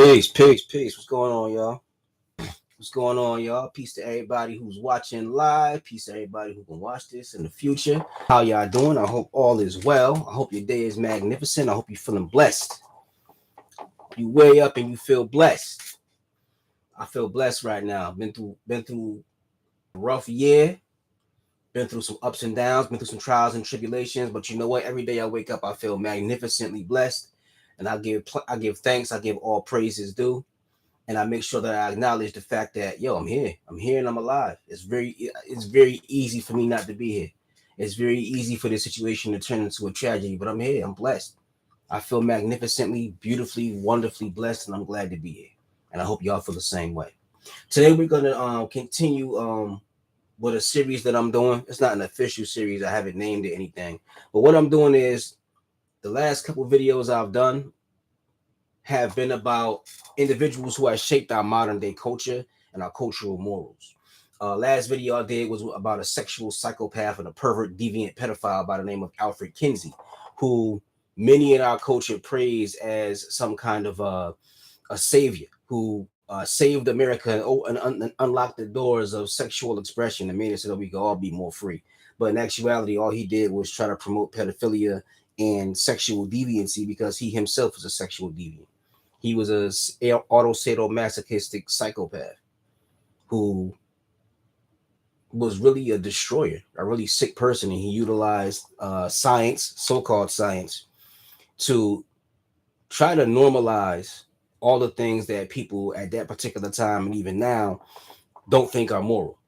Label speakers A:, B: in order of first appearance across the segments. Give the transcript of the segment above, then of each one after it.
A: Peace. What's going on, y'all? What's going on, y'all? Peace to everybody who's watching live. Peace to everybody who can watch this in the future. How y'all doing? I hope all is well. I hope your day is magnificent. I hope you're feeling blessed. You way up and you feel blessed. I feel blessed right now. Been through a rough year. Been through some ups and downs. Been through some trials and tribulations. But you know what? Every day I wake up, I feel magnificently blessed, and I give thanks. I give all praises due. And I make sure that I acknowledge the fact that I'm here. I'm here and I'm alive. It's very easy for me not to be here. It's very easy for this situation to turn into a tragedy, but I'm here. I'm blessed. I feel magnificently, beautifully, wonderfully blessed, and I'm glad to be here. And I hope y'all feel the same way. Today we're gonna continue with a series that I'm doing. It's not an official series. I haven't named it anything, but what I'm doing is the last couple videos I've done have been about individuals who have shaped our modern day culture and our cultural morals. Last video I did was about a sexual psychopath and a pervert deviant pedophile by the name of Alfred Kinsey, who many in our culture praise as some kind of a savior who saved America and unlocked the doors of sexual expression and made it so that we could all be more free. But in actuality, all he did was try to promote pedophilia and sexual deviancy because he himself was a sexual deviant. He was a autosadomasochistic psychopath who was really a destroyer, a really sick person, and he utilized science, so-called science, to try to normalize all the things that people at that particular time and even now don't think are moral.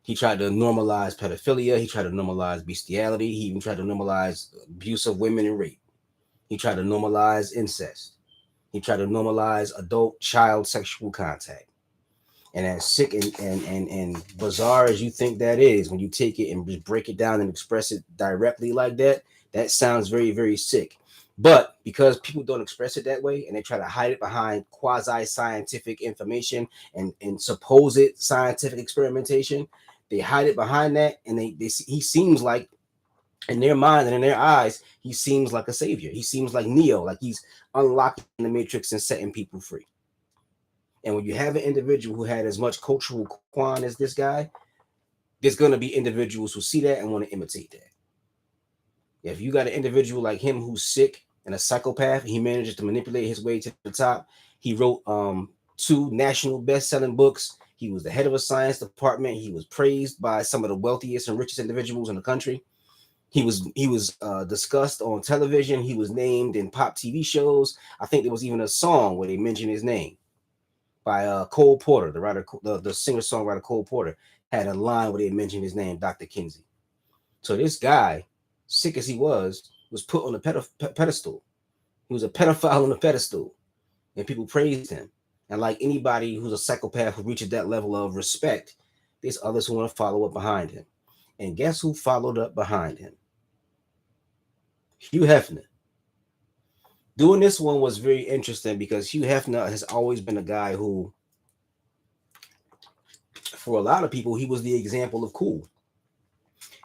A: He tried to normalize pedophilia. He tried to normalize bestiality. He even tried to normalize abuse of women and rape. He tried to normalize incest. He tried to normalize adult-child sexual contact. And as sick and bizarre as you think that is, when you take it and just break it down and express it directly like that, that sounds very, very sick. But because people don't express it that way and they try to hide it behind quasi-scientific information and supposed scientific experimentation, they hide it behind that, and he seems like, in their mind and in their eyes, he seems like a savior. He seems like Neo, like he's unlocking the matrix and setting people free. And when you have an individual who had as much cultural quan as this guy, there's going to be individuals who see that and want to imitate that. If you got an individual like him who's sick and a psychopath, he manages to manipulate his way to the top. He wrote 2 national best-selling books. He was the head of a science department. He was praised by some of the wealthiest and richest individuals in the country. He was discussed on television. He was named in pop TV shows. I think there was even a song where they mentioned his name by Cole Porter, the writer, the singer-songwriter Cole Porter had a line where they mentioned his name, Dr. Kinsey. So this guy, sick as he was put on a pedestal. He was a pedophile on a pedestal, and people praised him. And like anybody who's a psychopath who reaches that level of respect, there's others who want to follow up behind him. And guess who followed up behind him? Hugh Hefner. Doing this one was very interesting because Hugh Hefner has always been a guy who, for a lot of people, he was the example of cool.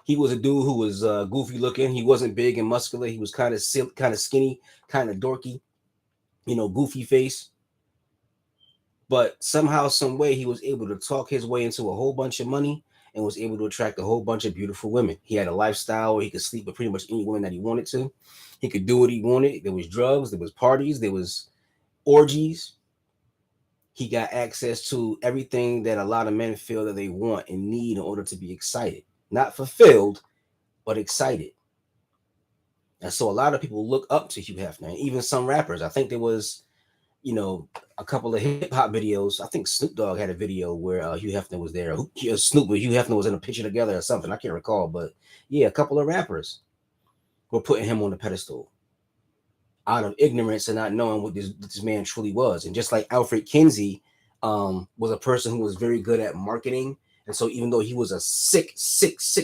A: He was a dude who was goofy looking. He wasn't big and muscular. He was kind of skinny, kind of dorky, goofy face. But somehow, some way, he was able to talk his way into a whole bunch of money and was able to attract a whole bunch of beautiful women. He had a lifestyle where he could sleep with pretty much any woman that he wanted to. He could do what he wanted. There was drugs, there was parties, there was orgies. He got access to everything that a lot of men feel that they want and need in order to be excited. Not fulfilled, but excited. And so a lot of people look up to Hugh Hefner, and even some rappers. I think there was, a couple of hip hop videos. I think Snoop Dogg had a video where Hugh Hefner was there. Snoop with Hugh Hefner was in a picture together or something. I can't recall, but yeah, a couple of rappers were putting him on the pedestal out of ignorance and not knowing what this man truly was. And just like Alfred Kinsey was a person who was very good at marketing. And so even though he was a sick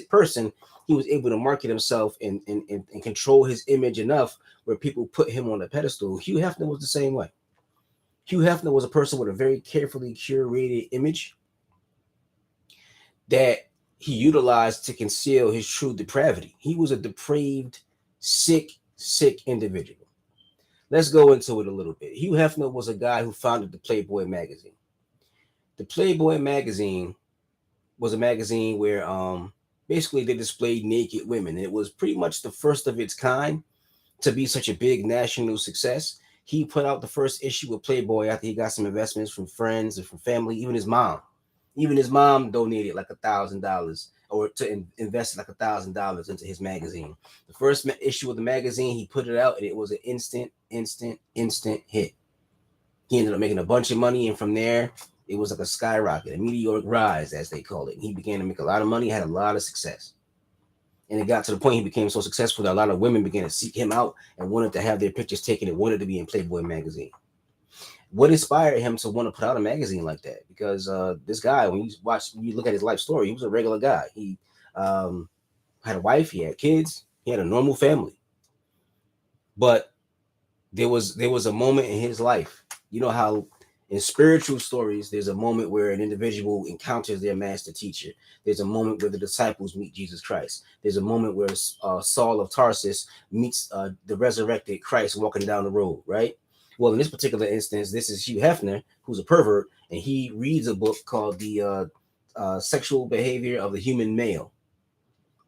A: person, he was able to market himself and control his image enough where people put him on the pedestal. Hugh Hefner was the same way. Hugh Hefner was a person with a very carefully curated image that he utilized to conceal his true depravity. He was a depraved, sick individual. let's go into it a little bit. Hugh Hefner was a guy who founded the Playboy magazine. The Playboy magazine was a magazine where basically they displayed naked women. It was pretty much the first of its kind to be such a big national success. He put out the first issue of Playboy after he got some investments from friends and from family, even his mom. Even his mom donated like $1,000 or to invest like $1,000 into his magazine. The first issue of the magazine, he put it out and it was an instant hit. He ended up making a bunch of money, and from there, it was like a skyrocket, a meteoric rise, as they call it. And he began to make a lot of money, had a lot of success. And it got to the point he became so successful that a lot of women began to seek him out and wanted to have their pictures taken and wanted to be in Playboy magazine. What inspired him to want to put out a magazine like that? Because this guy, when you look at his life story, he was a regular guy. He had a wife, he had kids, he had a normal family. But there was a moment in his life. You know how in spiritual stories, there's a moment where an individual encounters their master teacher. There's a moment where the disciples meet Jesus Christ. There's a moment where Saul of Tarsus meets the resurrected Christ walking down the road, right? Well, in this particular instance, this is Hugh Hefner, who's a pervert, and he reads a book called The Sexual Behavior of the Human Male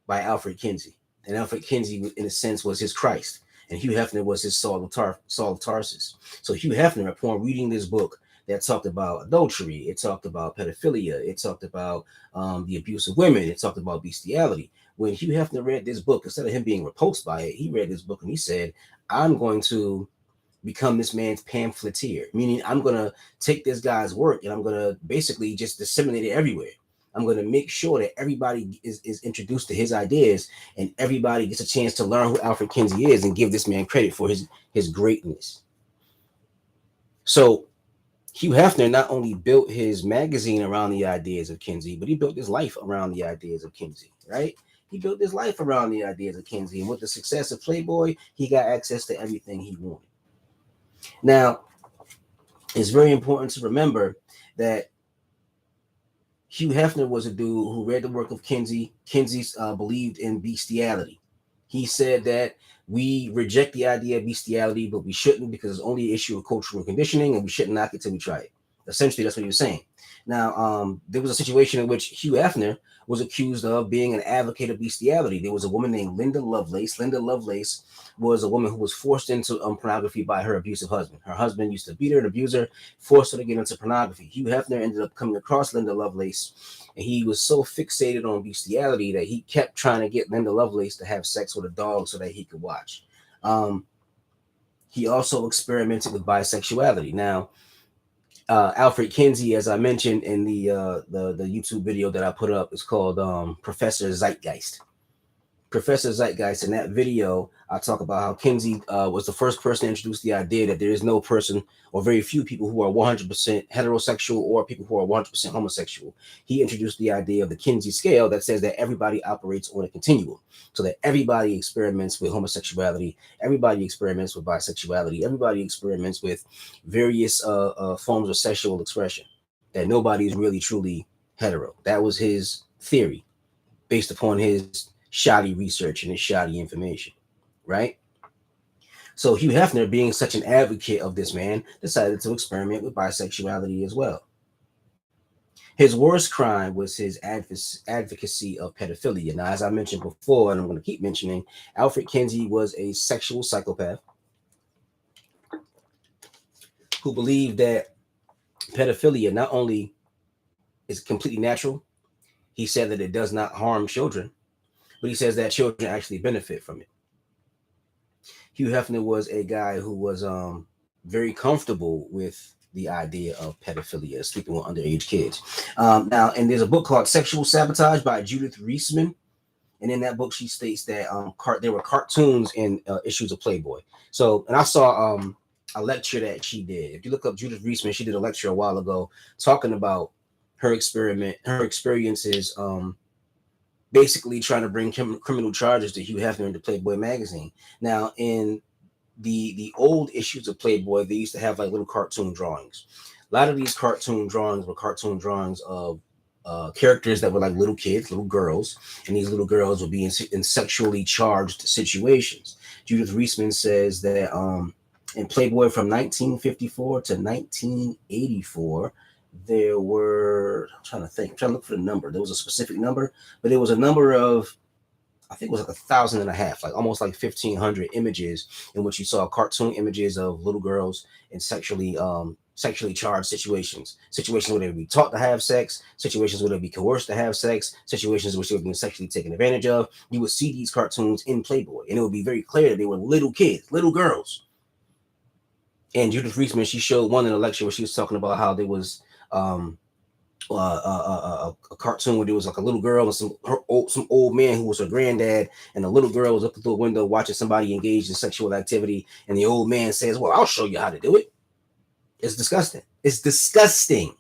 A: by Alfred Kinsey. And Alfred Kinsey, in a sense, was his Christ. And Hugh Hefner was his Saul of Tarsus. So Hugh Hefner, upon reading this book that talked about adultery, it talked about pedophilia, it talked about the abuse of women, it talked about bestiality. When Hugh Hefner read this book, instead of him being repulsed by it, he read this book and he said, I'm going to become this man's pamphleteer, meaning I'm going to take this guy's work and I'm going to basically just disseminate it everywhere. I'm going to make sure that everybody is introduced to his ideas and everybody gets a chance to learn who Alfred Kinsey is and give this man credit for his greatness. So Hugh Hefner not only built his magazine around the ideas of Kinsey, but he built his life around the ideas of Kinsey, right? He built his life around the ideas of Kinsey. And with the success of Playboy, he got access to everything he wanted. Now, it's very important to remember that Hugh Hefner was a dude who read the work of Kinsey. Kinsey believed in bestiality. He said that we reject the idea of bestiality, but we shouldn't because it's only an issue of cultural conditioning and we shouldn't knock it till we try it. Essentially, that's what he was saying. Now, there was a situation in which Hugh Hefner was accused of being an advocate of bestiality. There was a woman named Linda Lovelace. Linda Lovelace was a woman who was forced into pornography by her abusive husband. Her husband used to beat her and abuse her, forced her to get into pornography. Hugh Hefner ended up coming across Linda Lovelace, and he was so fixated on bestiality that he kept trying to get Linda Lovelace to have sex with a dog so that he could watch. He also experimented with bisexuality. Now, Alfred Kinsey, as I mentioned in the YouTube video that I put up, is called Professor Zeitgeist. Professor Zeitgeist, in that video, I talk about how Kinsey was the first person to introduce the idea that there is no person or very few people who are 100% heterosexual or people who are 100% homosexual. He introduced the idea of the Kinsey scale that says that everybody operates on a continuum, so that everybody experiments with homosexuality, everybody experiments with bisexuality, everybody experiments with various forms of sexual expression, that nobody is really truly hetero. That was his theory based upon his shoddy research and his shoddy information, right? So Hugh Hefner, being such an advocate of this man, decided to experiment with bisexuality as well. His worst crime was his advocacy of pedophilia. Now, as I mentioned before, and I'm going to keep mentioning, Alfred Kinsey was a sexual psychopath who believed that pedophilia not only is completely natural, he said that it does not harm children, but he says that children actually benefit from it. Hugh Hefner was a guy who was very comfortable with the idea of pedophilia, sleeping with underage kids. Now, and there's a book called Sexual Sabotage by Judith Reisman. And in that book, she states that there were cartoons in issues of Playboy. So, and I saw a lecture that she did. If you look up Judith Reisman, she did a lecture a while ago talking about her experiences, basically trying to bring criminal charges to Hugh Hefner into Playboy magazine. Now, in the old issues of Playboy, they used to have like little cartoon drawings. A lot of these cartoon drawings were cartoon drawings of characters that were like little kids, little girls, and these little girls would be in sexually charged situations. Judith Reisman says that In Playboy from 1954 to 1984, there were, I'm trying to look for the number. There was a specific number, but there was a number of, I think it was like 1,500, like almost like 1,500 images in which you saw cartoon images of little girls in sexually charged situations where they would be taught to have sex, situations where they'd be coerced to have sex, situations where they were being sexually taken advantage of. You would see these cartoons in Playboy, and it would be very clear that they were little kids, little girls. And Judith Reisman, she showed one in a lecture where she was talking about how there was a cartoon where there was like a little girl and some old man who was her granddad, and the little girl was up through the window watching somebody engaged in sexual activity, and the old man says, "Well, I'll show you how to do it." It's disgusting. It's disgusting.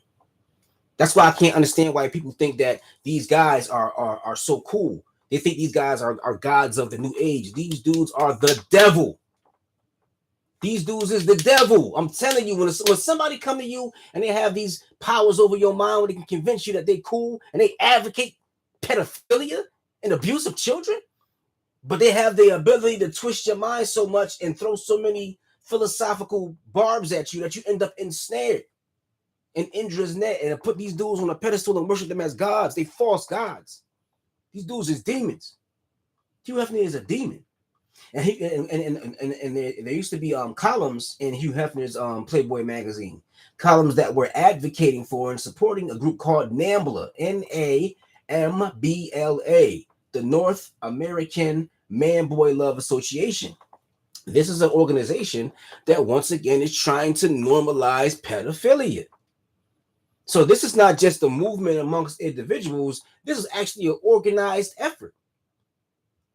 A: That's why I can't understand why people think that these guys are so cool. They think these guys are gods of the new age. These dudes are the devil. These dudes is the devil. I'm telling you, when somebody come to you and they have these powers over your mind where they can convince you that they cool and they advocate pedophilia and abuse of children, but they have the ability to twist your mind so much and throw so many philosophical barbs at you that you end up ensnared in Indra's net and put these dudes on a pedestal and worship them as gods. They false gods. These dudes is demons. Hugh Hefner is a demon. And there used to be columns in Hugh Hefner's Playboy magazine, columns that were advocating for and supporting a group called NAMBLA, NAMBLA, the North American Man Boy Love Association. This is an organization that once again is trying to normalize pedophilia. So this is not just a movement amongst individuals. This is actually an organized effort.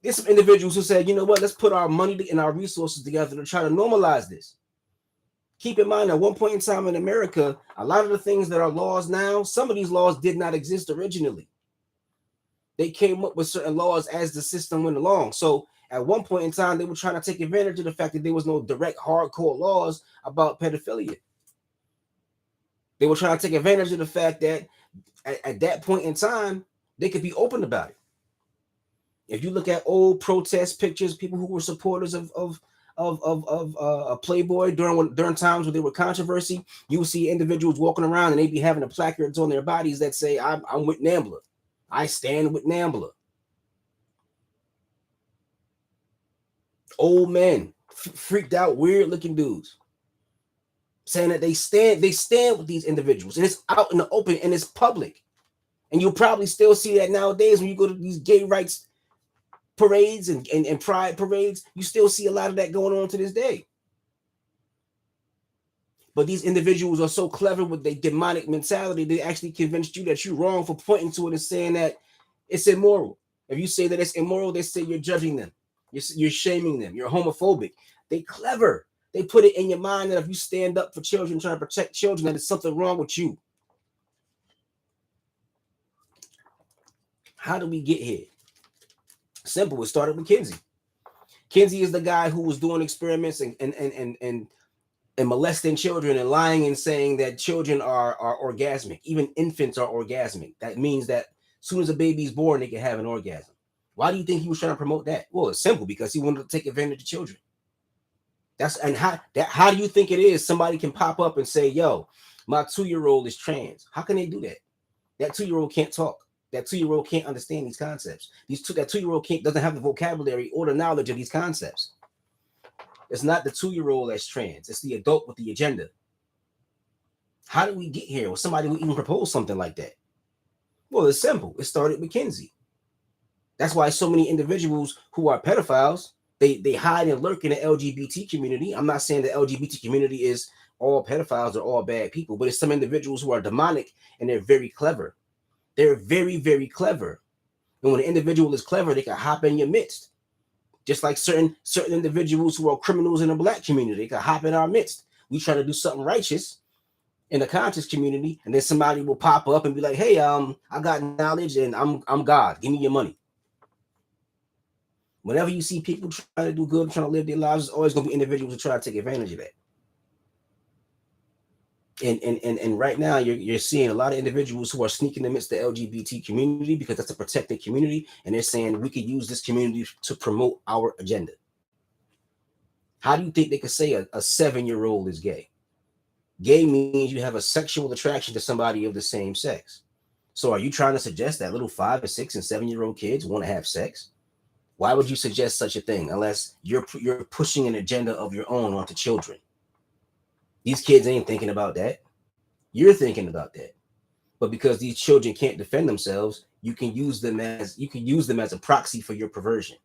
A: There's some individuals who said, you know what, let's put our money and our resources together to try to normalize this. Keep in mind, at one point in time in America, a lot of the things that are laws now, some of these laws did not exist originally. They came up with certain laws as the system went along. So at one point in time, they were trying to take advantage of the fact that there was no direct hardcore laws about pedophilia. They were trying to take advantage of the fact that at that point in time, they could be open about it. If you look at old protest pictures, people who were supporters of Playboy during times when there were controversy, you will see individuals walking around and they be having the placards on their bodies that say, I'm with NAMBLA. I stand with NAMBLA. Old men, freaked out, weird looking dudes, saying that they stand with these individuals, and it's out in the open and it's public. And you'll probably still see that nowadays when you go to these gay rights parades and pride parades. You still see a lot of that going on to this day. But these individuals are so clever with their demonic mentality, they actually convinced you that you're wrong for pointing to it and saying that it's immoral. If you say that it's immoral, they say you're judging them. You're shaming them. You're homophobic. They clever. They put it in your mind that if you stand up for children, trying to protect children, that there's something wrong with you. How do we get here? Simple. It started with Kinsey. Kinsey is the guy who was doing experiments and molesting children and lying and saying that children are orgasmic. Even infants are orgasmic. That means that as soon as a baby's born, they can have an orgasm. Why do you think he was trying to promote that? Well, it's simple, because he wanted to take advantage of children. How do you think it is somebody can pop up and say, yo, my 2-year-old is trans? How can they do that? That 2-year-old can't talk. That 2-year-old can't understand these concepts. That 2-year-old doesn't have the vocabulary or the knowledge of these concepts. It's not the 2-year-old that's trans. It's the adult with the agenda. How did we get here? Or somebody would even propose something like that? Well, it's simple. It started with Kinsey. That's why so many individuals who are pedophiles, they hide and lurk in the LGBT community. I'm not saying the LGBT community is all pedophiles or all bad people, but it's some individuals who are demonic and they're very clever. They're very, very clever. And when an individual is clever, they can hop in your midst. Just like certain individuals who are criminals in the Black community, they can hop in our midst. We try to do something righteous in the conscious community, and then somebody will pop up and be like, hey, I got knowledge and I'm God. Give me your money. Whenever you see people trying to do good, trying to live their lives, there's always going to be individuals who try to take advantage of that. And right now, you're seeing a lot of individuals who are sneaking amidst the LGBT community because that's a protected community, and they're saying we could use this community to promote our agenda. How do you think they could say a 7-year-old is gay? Gay means you have a sexual attraction to somebody of the same sex. So are you trying to suggest that little 5 and 6 and 7-year-old kids want to have sex? Why would you suggest such a thing unless you're pushing an agenda of your own onto children? These kids ain't thinking about that. You're thinking about that. But because these children can't defend themselves, you can use them as a proxy for your perversion.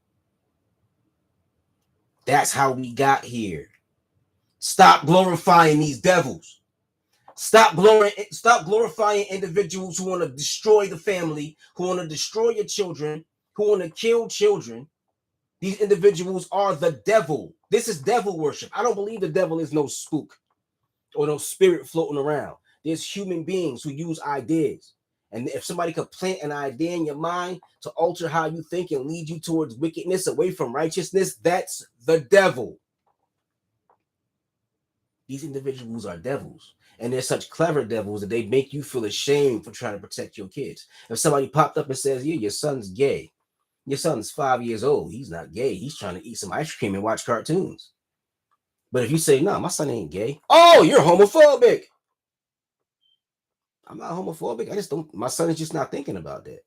A: That's how we got here. Stop glorifying these devils. Stop glorifying individuals who want to destroy the family, who want to destroy your children, who want to kill children. These individuals are the devil. This is devil worship. I don't believe the devil is no spook or no spirit floating around. There's human beings who use ideas. And if somebody could plant an idea in your mind to alter how you think and lead you towards wickedness away from righteousness, that's the devil. These individuals are devils. And they're such clever devils that they make you feel ashamed for trying to protect your kids. If somebody popped up and says, yeah, your son's gay. Your son's 5 years old. He's not gay. He's trying to eat some ice cream and watch cartoons. But if you say, no, my son ain't gay. Oh, you're homophobic. I'm not homophobic. I just don't, my son is just not thinking about that.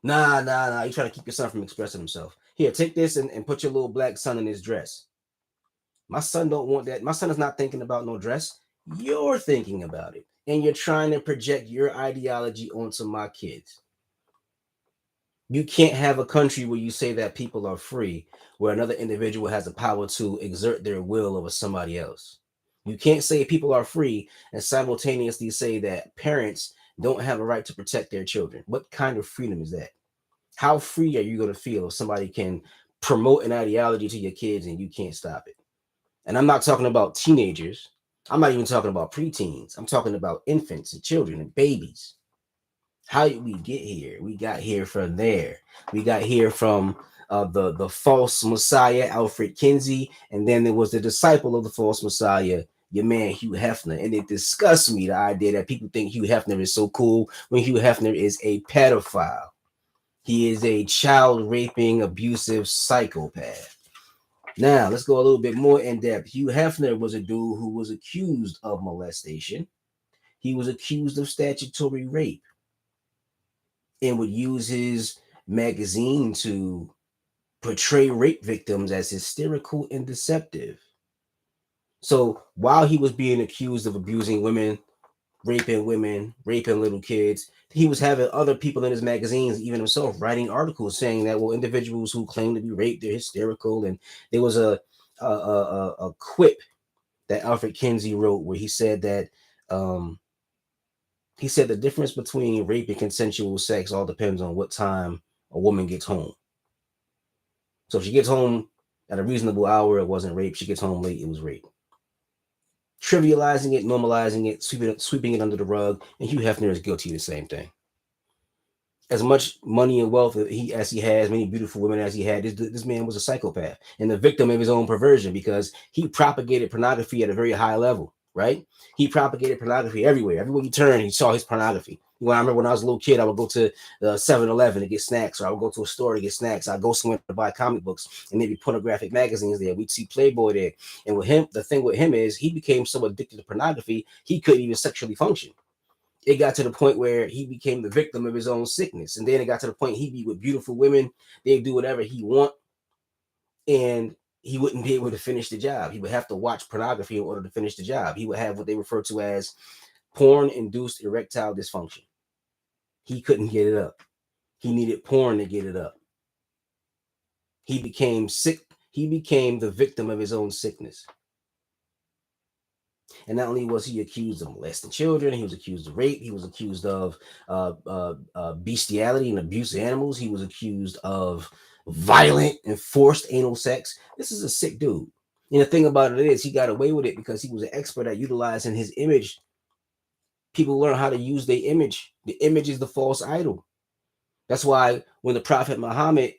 A: Nah. You're trying to keep your son from expressing himself. Here, take this and put your little black son in his dress. My son don't want that. My son is not thinking about no dress. You're thinking about it. And you're trying to project your ideology onto my kids. You can't have a country where you say that people are free, where another individual has the power to exert their will over somebody else. You can't say people are free and simultaneously say that parents don't have a right to protect their children. What kind of freedom is that? How free are you going to feel if somebody can promote an ideology to your kids and you can't stop it? And I'm not talking about teenagers. I'm not even talking about preteens. I'm talking about infants and children and babies. How did we get here? We got here from there. We got here from the false Messiah, Alfred Kinsey, and then there was the disciple of the false Messiah, your man Hugh Hefner. And it disgusts me, the idea that people think Hugh Hefner is so cool when Hugh Hefner is a pedophile. He is a child raping, abusive psychopath. Now, let's go a little bit more in depth. Hugh Hefner was a dude who was accused of molestation. He was accused of statutory rape and would use his magazine to portray rape victims as hysterical and deceptive. So while he was being accused of abusing women, raping little kids, he was having other people in his magazines, even himself, writing articles saying that, well, individuals who claim to be raped, they're hysterical. And there was a quip that Alfred Kinsey wrote where he said that the difference between rape and consensual sex all depends on what time a woman gets home. So if she gets home at a reasonable hour, it wasn't rape. She gets home late, it was rape. Trivializing it, normalizing it, sweeping it under the rug, and Hugh Hefner is guilty of the same thing. As much money and wealth as he has, many beautiful women as he had, this man was a psychopath and the victim of his own perversion because he propagated pornography at a very high level, right? He propagated pornography everywhere. Everywhere you turn, he saw his pornography. When I remember when I was a little kid, I would go to the 7-Eleven to get snacks, or I would go to a store to get snacks. I'd go somewhere to buy comic books and maybe pornographic magazines there. We'd see Playboy there. And with him, the thing with him is he became so addicted to pornography, he couldn't even sexually function. It got to the point where he became the victim of his own sickness. And then it got to the point he'd be with beautiful women. They'd do whatever he want. And he wouldn't be able to finish the job. He would have to watch pornography in order to finish the job. He would have what they refer to as porn-induced erectile dysfunction. He couldn't get it up. He needed porn to get it up. He became sick. He became the victim of his own sickness. And not only was he accused of molesting children, he was accused of rape. He was accused of bestiality and abuse of animals. He was accused of violent and forced anal sex. This is a sick dude. And the thing about it is he got away with it because he was an expert at utilizing his image. People learn how to use their image. The image is the false idol. That's why when the Prophet Muhammad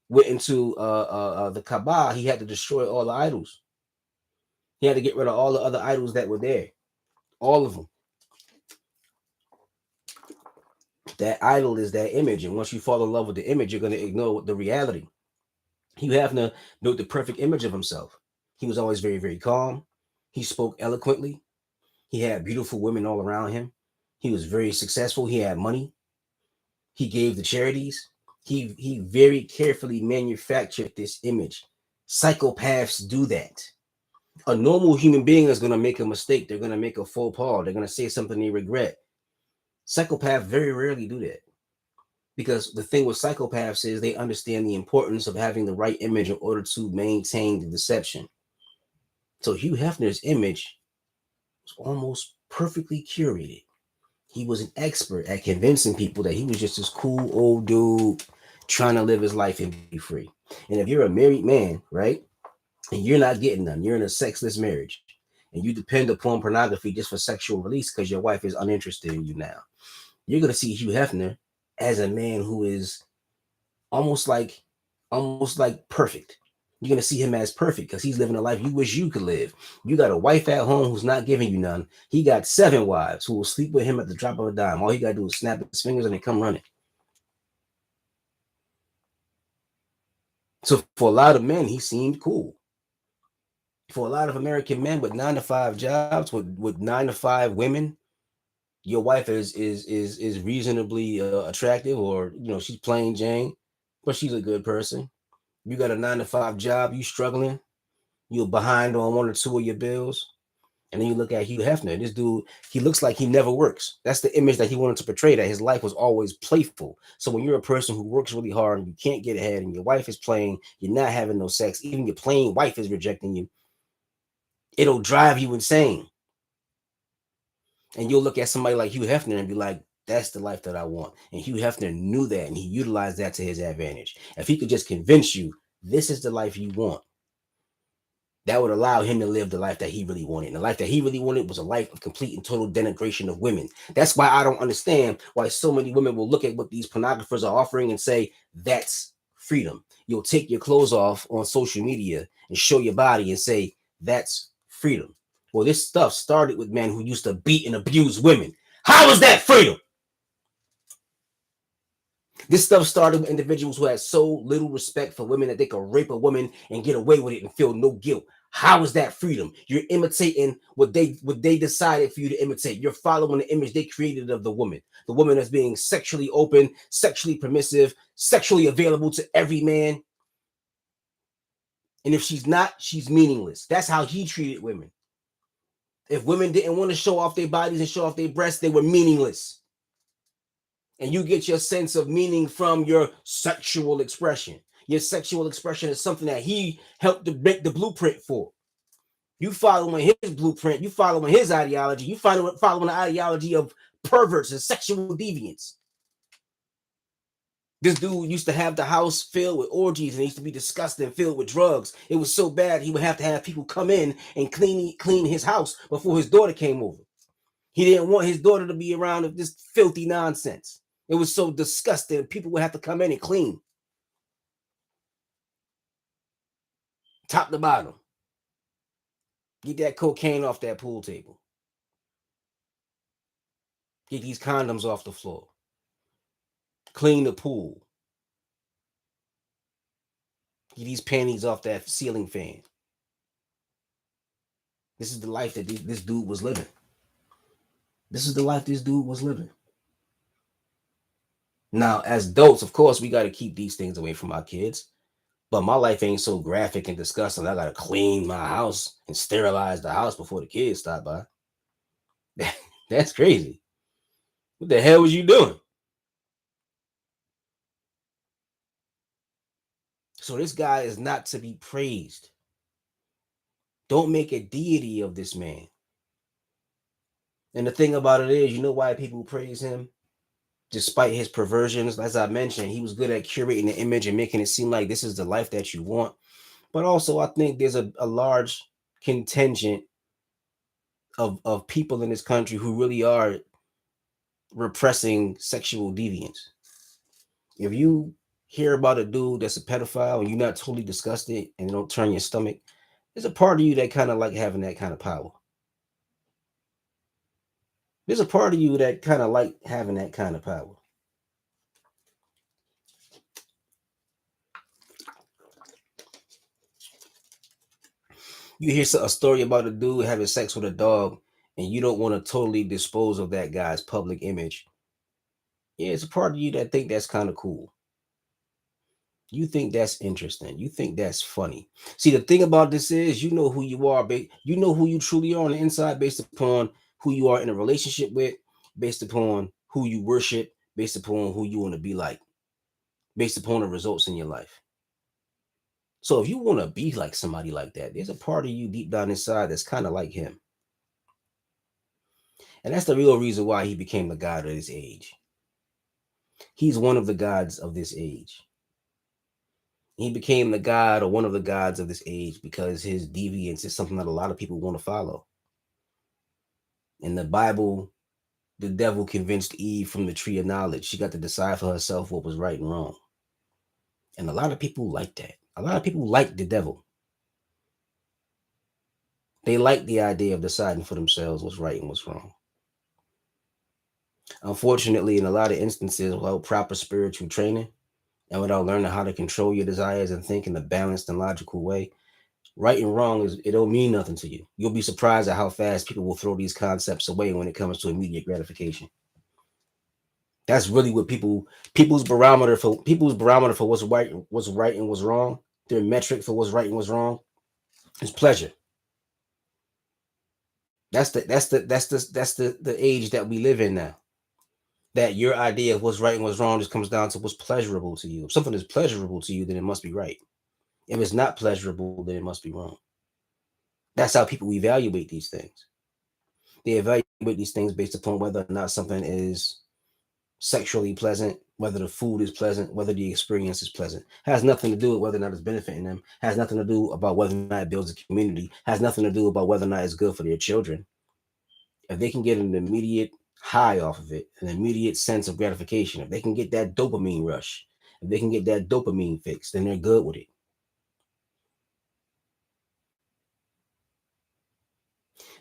A: went into the Kaaba, he had to destroy all the idols. He had to get rid of all the other idols that were there. All of them. That idol is that image. And once you fall in love with the image, you're going to ignore the reality. Hugh Hefner built the perfect image of himself. He was always very, very calm. He spoke eloquently. He had beautiful women all around him. He was very successful. He had money. He gave the charities. He very carefully manufactured this image. Psychopaths do that. A normal human being is going to make a mistake. They're going to make a faux pas. They're going to say something they regret. Psychopaths very rarely do that. Because the thing with psychopaths is they understand the importance of having the right image in order to maintain the deception. So Hugh Hefner's image was almost perfectly curated. He was an expert at convincing people that he was just this cool old dude trying to live his life and be free. And if you're a married man, right, and you're not getting none, you're in a sexless marriage, and you depend upon pornography just for sexual release because your wife is uninterested in you now, you're going to see Hugh Hefner as a man who is almost like perfect. You're gonna see him as perfect because he's living a life you wish you could live. You got a wife at home who's not giving you none. He got 7 wives who will sleep with him at the drop of a dime. All he gotta do is snap his fingers and they come running. So for a lot of men, he seemed cool. For a lot of American men with 9 to 5 jobs, with 9 to 5 women, your wife is reasonably attractive, or she's plain Jane, but she's a good person. You got a 9 to 5 job, you struggling, you're behind on 1 or 2 of your bills. And then you look at Hugh Hefner. This dude, he looks like he never works. That's the image that he wanted to portray, that his life was always playful. So when you're a person who works really hard and you can't get ahead and your wife is playing, you're not having no sex, even your plain wife is rejecting you, it'll drive you insane. And you'll look at somebody like Hugh Hefner and be like, that's the life that I want. And Hugh Hefner knew that, and he utilized that to his advantage. If he could just convince you, this is the life you want, that would allow him to live the life that he really wanted. And the life that he really wanted was a life of complete and total denigration of women. That's why I don't understand why so many women will look at what these pornographers are offering and say, that's freedom. You'll take your clothes off on social media and show your body and say, that's freedom. Well, this stuff started with men who used to beat and abuse women. How is that freedom? This stuff started with individuals who had so little respect for women that they could rape a woman and get away with it and feel no guilt. How is that freedom? You're imitating what they decided for you to imitate. You're following the image they created of the woman that's being sexually open, sexually permissive, sexually available to every man. And if she's not, she's meaningless. That's how he treated women. If women didn't want to show off their bodies and show off their breasts, they were meaningless. And you get your sense of meaning from your sexual expression. Your sexual expression is something that he helped to make the blueprint for. You following his blueprint, you following his ideology, you following the ideology of perverts and sexual deviants. This dude used to have the house filled with orgies and it used to be disgusting, filled with drugs. It was so bad he would have to have people come in and clean his house before his daughter came over. He didn't want his daughter to be around this filthy nonsense. It was so disgusting. People would have to come in and clean. Top to bottom. Get that cocaine off that pool table. Get these condoms off the floor. Clean the pool. Get these panties off that ceiling fan. This is the life that this dude was living. This is the life this dude was living. Now, as adults, of course, we got to keep these things away from our kids. But my life ain't so graphic and disgusting. I got to clean my house and sterilize the house before the kids stop by. That's crazy. What the hell was you doing? So this guy is not to be praised. Don't make a deity of this man. And the thing about it is, you know why people praise him? Despite his perversions, as I mentioned, he was good at curating the image and making it seem like this is the life that you want. But also, I think there's a large contingent of people in this country who really are repressing sexual deviance. If you hear about a dude that's a pedophile and you're not totally disgusted and don't turn your stomach, there's a part of you that kind of like having that kind of power. There's a part of you that kind of like having that kind of power. You hear a story about a dude having sex with a dog, and you don't want to totally dispose of that guy's public image. Yeah, it's a part of you that think that's kind of cool. You think that's interesting. You think that's funny. See, the thing about this is, you know who you are. You know who you truly are on the inside based upon who you are in a relationship with, based upon who you worship, based upon who you want to be like, based upon the results in your life. So if you want to be like somebody like that, there's a part of you deep down inside that's kind of like him. And that's the real reason why he became the god of this age. He's one of the gods of this age. He became the god or one of the gods of this age because his deviance is something that a lot of people want to follow. In the Bible, the devil convinced Eve from the tree of knowledge. She got to decide for herself what was right and wrong. And a lot of people like that. A lot of people like the devil. They like the idea of deciding for themselves what's right and what's wrong. Unfortunately, in a lot of instances, without proper spiritual training and without learning how to control your desires and think in a balanced and logical way, right and wrong is it don't mean nothing to you. You'll be surprised at how fast people will throw these concepts away when it comes to immediate gratification. That's really what people's barometer for what's right and what's wrong. Their metric for what's right and what's wrong is pleasure. That's the age that we live in now. That your idea of what's right and what's wrong just comes down to what's pleasurable to you. If something is pleasurable to you, then it must be right. If it's not pleasurable, then it must be wrong. That's how people evaluate these things. They evaluate these things based upon whether or not something is sexually pleasant, whether the food is pleasant, whether the experience is pleasant. Has nothing to do with whether or not it's benefiting them. Has nothing to do about whether or not it builds a community. Has nothing to do about whether or not it's good for their children. If they can get an immediate high off of it, an immediate sense of gratification, if they can get that dopamine rush, if they can get that dopamine fix, then they're good with it.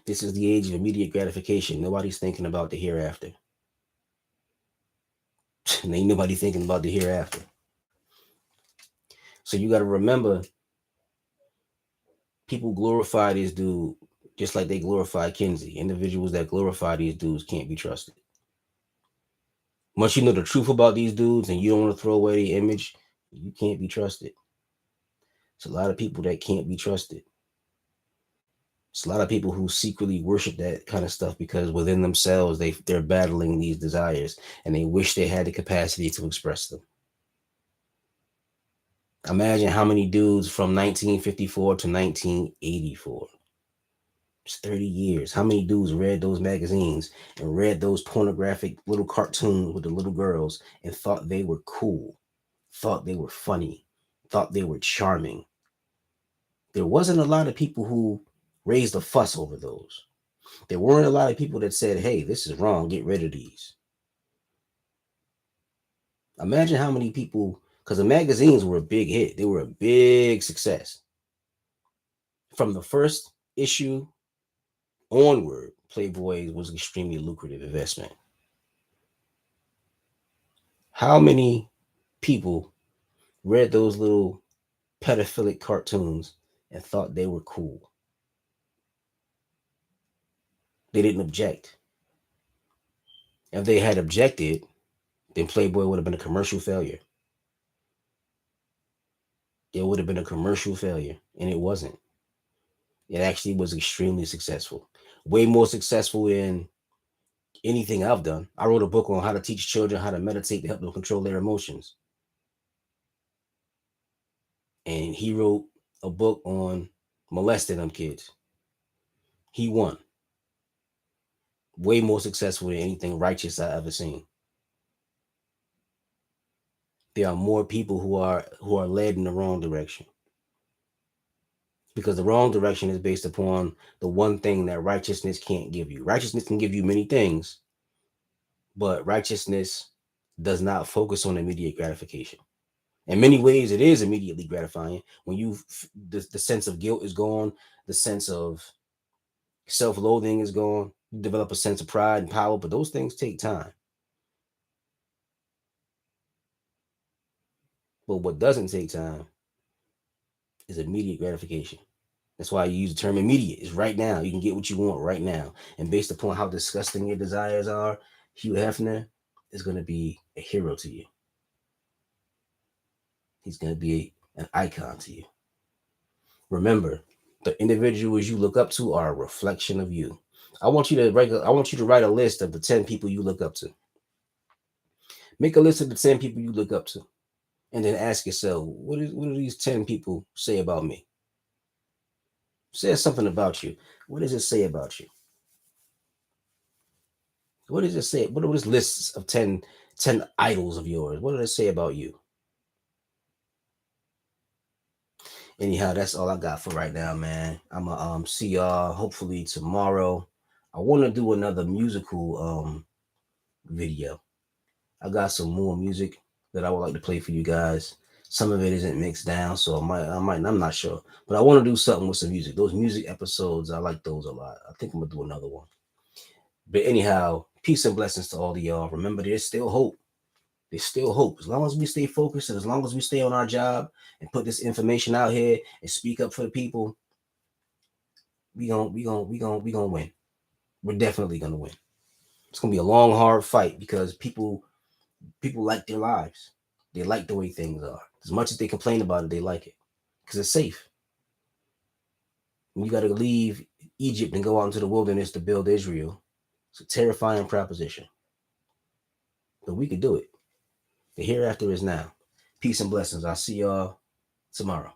A: This is the age of immediate gratification. Nobody's thinking about the hereafter. Ain't nobody thinking about the hereafter. So you got to remember, people glorify this dude just like they glorify Kinsey. Individuals that glorify these dudes can't be trusted. Once you know the truth about these dudes and you don't want to throw away the image, you can't be trusted. It's a lot of people that can't be trusted. It's a lot of people who secretly worship that kind of stuff because within themselves they're battling these desires and they wish they had the capacity to express them. Imagine how many dudes from 1954 to 1984. It's 30 years. How many dudes read those magazines and read those pornographic little cartoons with the little girls and thought they were cool, thought they were funny, thought they were charming? There wasn't a lot of people who raised a fuss over those. There weren't a lot of people that said, hey, this is wrong, get rid of these. Imagine how many people, because the magazines were a big hit, they were a big success. From the first issue onward, Playboy was an extremely lucrative investment. How many people read those little pedophilic cartoons and thought they were cool? They didn't object. If they had objected, then Playboy would have been a commercial failure. It would have been a commercial failure, and it wasn't. It actually was extremely successful. Way more successful than anything I've done. I wrote a book on how to teach children how to meditate to help them control their emotions. And he wrote a book on molesting them kids. He won. Way more successful than anything righteous I ever seen. There are more people who are led in the wrong direction. Because the wrong direction is based upon the one thing that righteousness can't give you. Righteousness can give you many things, but righteousness does not focus on immediate gratification. In many ways, it is immediately gratifying when the sense of guilt is gone, the sense of self-loathing is gone. You develop a sense of pride and power, but those things take time. But what doesn't take time is immediate gratification. That's why you use the term immediate. It's right now. You can get what you want right now. And based upon how disgusting your desires are, Hugh Hefner is going to be a hero to you. He's going to be an icon to you. Remember, the individuals you look up to are a reflection of you. I want you to write a list of the 10 people you look up to. Make a list of the 10 people you look up to. And then ask yourself, what do these 10 people say about me? Says something about you. What does it say about you? What does it say? What are these lists of 10 idols of yours? What do they say about you? Anyhow, that's all I got for right now, man. I'ma see y'all hopefully tomorrow. I want to do another musical video. I got some more music that I would like to play for you guys. Some of it isn't mixed down, so I'm not sure. But I want to do something with some music. Those music episodes, I like those a lot. I think I'm gonna do another one. But anyhow, peace and blessings to all of y'all. Remember, there's still hope. There's still hope. As long as we stay focused and as long as we stay on our job and put this information out here and speak up for the people, we gonna win. We're definitely gonna win. It's gonna be a long, hard fight because people like their lives. They like the way things are. As much as they complain about it, they like it because it's safe. When you got to leave Egypt and go out into the wilderness to build Israel, it's a terrifying proposition. But we could do it. The hereafter is now. Peace and blessings. I'll see y'all tomorrow.